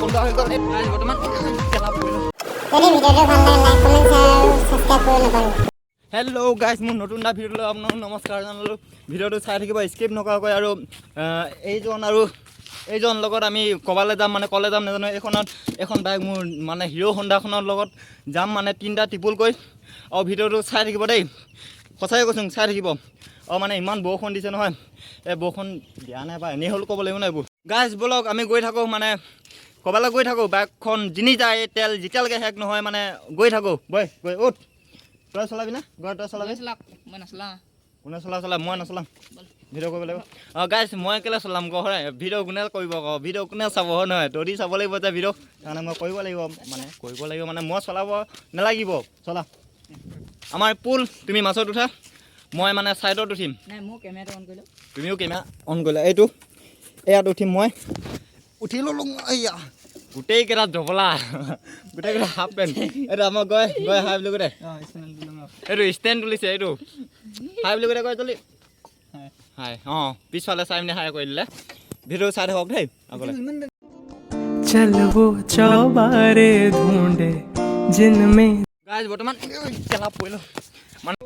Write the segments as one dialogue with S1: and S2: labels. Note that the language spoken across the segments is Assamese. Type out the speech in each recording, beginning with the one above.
S1: কোনটা হৈ গ'ল বৰ্তমান খেলা পৰিলোঁ। হেল্ল' গাইজ, মোৰ নতুন এটা ভিডিঅ'লৈ আপোনাক নমস্কাৰ জনালোঁ। ভিডিঅ'টো চাই থাকিব স্কিপ নকৰাকৈ। আৰু এইজন লগত আমি ক'বালৈ যাম, মানে ক'লৈ যাম নাজানো। এখন বাইক মোৰ মানে হিৰ' হণ্ডাখনৰ লগত যাম, মানে 3টা টিপুলকৈ। আৰু ভিডিঅ'টো চাই থাকিব দেই, সঁচাকৈ কৈছোঁ চাই থাকিব। আৰু মানে ইমান বৰষুণ দিছে নহয়, এই বৰষুণ দিয়া নাই বা এনেই হ'ল ক'ব লাগিব ন এইবোৰ। গাইজ ব'লক আমি গৈ থাকোঁ, মানে ক'ৰবালৈ গৈ থাকোঁ। বাইকখন জিনি যায় তেল, যেতিয়ালৈকে শেষ নহয় মানে গৈ থাকোঁ। গৈ উঠ, তই চলাবি না? তই চলাবি?
S2: মই নচলাওঁ।
S1: কোনে চলা মই নচলাম, ভিডিঅ' কৰিব লাগিব। গাইজ মই কেলৈ চলাম কওঁ হয়, ভিডিঅ' কোনে কৰিব কওঁ, ভিডিঅ' কোনে চাব হয় নহয়? তহঁতি চাব লাগিব যে ভিডিঅ', সেইকাৰণে মই কৰিব লাগিব মানে মই চলাব নালাগিব। চলা আমাৰ পুল, তুমি মাছত উঠা, মই মানে ছাইডত উঠিম।
S2: নাই মোৰ কেমেৰাটো অন কৰিলোঁ,
S1: তুমিও কেমেৰা অন কৰিলা। ইয়াত উঠিম মই, উঠি ল'লোঁ। এয়া গোটেইকেইটা জবলা, গোটেইকেইটা হাফ পেণ্ট। এইটো আমাৰ গৈ হাই বুলি কৈ দে, এইটো ষ্টেণ্ড তুলিছে, এইটো হাই বুলি কৈ দে, চলি হাই। পিছফালে চাই পিনে হাই কৰি দিলে। ভিডিঅ' চাই থাকক দেই আগলৈ।
S3: चल वो चौबारे ढूंढे जिनमें
S1: গাইজ বৰ্তমান খেলা পৰিলোঁ মানে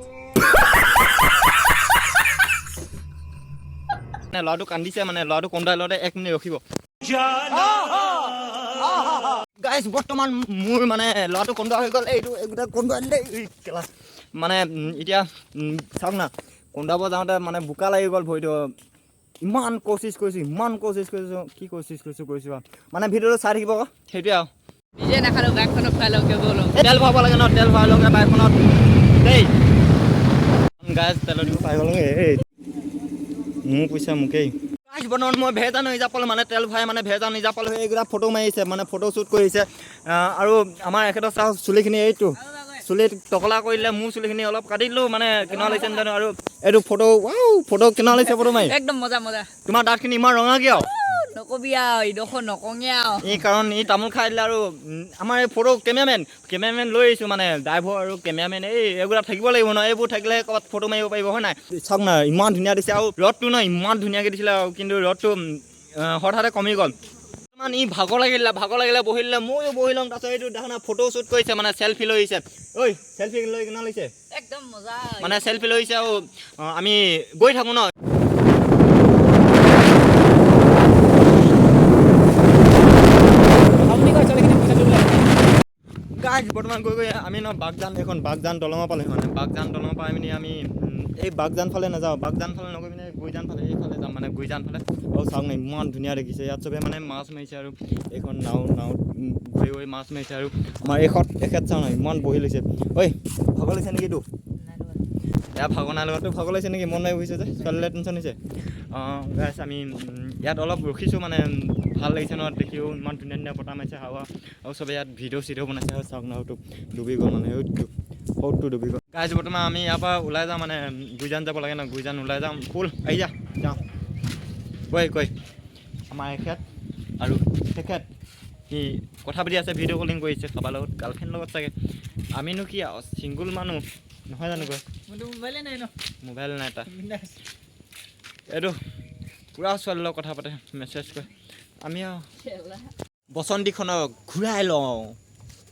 S1: ল'ৰাটো কান্দিছে, মানে ল'ৰাটো কন্দাই লওঁতে 1 মিনিট ৰখিব। গাইজ বৰ্তমান মোৰ মানে ল'ৰাটো কন্দুৱা হৈ গ'ল। এইটো কন্দুৱাই দিলে কেলা। মানে এতিয়া চাওক না, কন্দুৱাব যাওঁতে মানে বোকা লাগি গ'ল ভৰিটো। ইমান কচিছ কৰিছোঁ কি কচিছ কৰিছোঁ মানে ভিডিঅ'টো চাই থাকিব আকৌ, সেইটোৱে আৰু।
S2: নিজে নাখালোঁ, বাইকখনক খুৱাই লওঁ,
S1: তেল ভৰাব লাগে ন, তেল ভৰাই লওঁগে বাইকখনত দেই। গাইজ তেলৰ দিব পাই গ'লগে। মোৰ পইচা মোকেই। গাইজ বৰ্তমান মই ভেজা নিজাপাল, মানে তেল ভৰাই মানে ভেজা নিজাপাল হৈ এইকেইটা ফটো মাৰিছে, মানে ফটো শ্বুট কৰিছে। আৰু আমাৰ এখেতৰ চাওক চুলিখিনি, চুলিত টকলা কৰি দিলে। মোৰ চুলিখিনি অলপ কাটি দিলোঁ, মানে কেনেকুৱা লাগিছে জানো। আৰু এইটো ফটো কেনেকুৱা লাগিছে ফটো মাৰি?
S2: একদম মজা।
S1: তোমাৰ দাঁতখিনি ইমান ৰঙা কিয়?
S2: নকবি আৰু ইডোখৰ নকঙে আৰু।
S1: কাৰণ ই তামোল খাই দিলে। আৰু আমাৰ এই ফটো কেমেৰামেন লৈ আহিছোঁ, মানে ড্ৰাইভাৰ আৰু কেমেৰামেন এইবিলাক থাকিব লাগিব ন, এইবোৰ থাকিলে ক'ৰবাত ফটো মাৰিব পাৰিব হয় নাই? চাওক না ইমান ধুনীয়া দিছে। আৰু ৰ'দটো ন ইমান ধুনীয়াকৈ দিছিলে, আৰু কিন্তু ৰ'দটো হঠাতে কমি গ'ল। ইমান ই ভাগৰ লাগিলে বহি দিলে, ময়ো বহি লওঁ। তাৰপিছত এইটো দেখা ফটো শ্বুট কৰিছে, মানে চেল্ফি লৈ আহিছে। চেল্ফি লৈ কেনে লৈছে?
S2: একদম মজা,
S1: মানে চেল্ফি লৈ আহিছে। আৰু আমি গৈ থাকোঁ ন। গাইজ বৰ্তমান গৈ আমি ন বাগজান দলঙৰ পালে, মানে বাগজান দলঙৰ পৰা আমি এই বাগজান ফালে নাযাওঁ, বাগজান ফালে নগৈ পিনে গুইজান ফালে, এইফালে যাম, মানে গুইজান ফালে। আৰু চাওক না ইমান ধুনীয়া দেখিছে। ইয়াত চবে মানে মাছ মাৰিছে, আৰু এইখন নাৱত গৈ মাছ মাৰিছে। আৰু আমাৰ এখেত চাওঁ না ইমান বহি লৈছে। ভাগৰ লাগিছে নেকি? এয়া ভাগৰ নাই লগতো ভাগৰ লাগিছে নেকি? মন নাই বহিছে যে, ছোৱালীলৈ টেনশ্যন হৈছে। গাইজ আমি ইয়াত অলপ ৰখিছোঁ, মানে ভাল লাগিছে ন দেখিও। ইমান ধুনীয়া বতাহ মাৰিছে, হাৱা। আৰু চবে ইয়াত ভিডিঅ' বনাইছে। চাওক না হয়তো ডুবি গ'ল, মানে সৌটো ডুবি গ'ল। গাইজ বৰ্তমান আমি ইয়াৰ পৰা ওলাই যাওঁ, মানে গুইজান যাব লাগে ন, গুইজান ওলাই যাম। ফুল আহি যাওঁ কৈ আমাৰ এখেত আৰু তেখেত সি কথা পাতি আছে, ভিডিঅ' কলিং কৰিছে কাৰোবাৰ লগত, গাৰ্লফ্ৰেণ্ডৰ লগত চাগে। আমিনো কি আৰু ছিংগুল মানুহ নহয় জানো? মোবাইল নাই তাৰ। এইটো পূৰা ছোৱালীৰ লগত কথা পাতে, মেছেজ কৰে। আমি আৰু বসন্তীখনক ঘূৰাই লওঁ,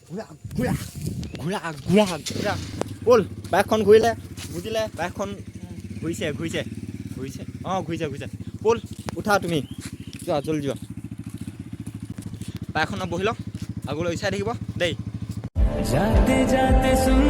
S1: ঘূৰা ব'ল। বাইকখন ঘূৰিলে, বুজিলে? বাইকখন ঘূৰিছে ব'ল উঠা, তুমি যোৱা, জলদি যোৱা। বাইকখনত বহি লওক, আগলৈ চাই থাকিব দেই।
S3: जाते जाते सुन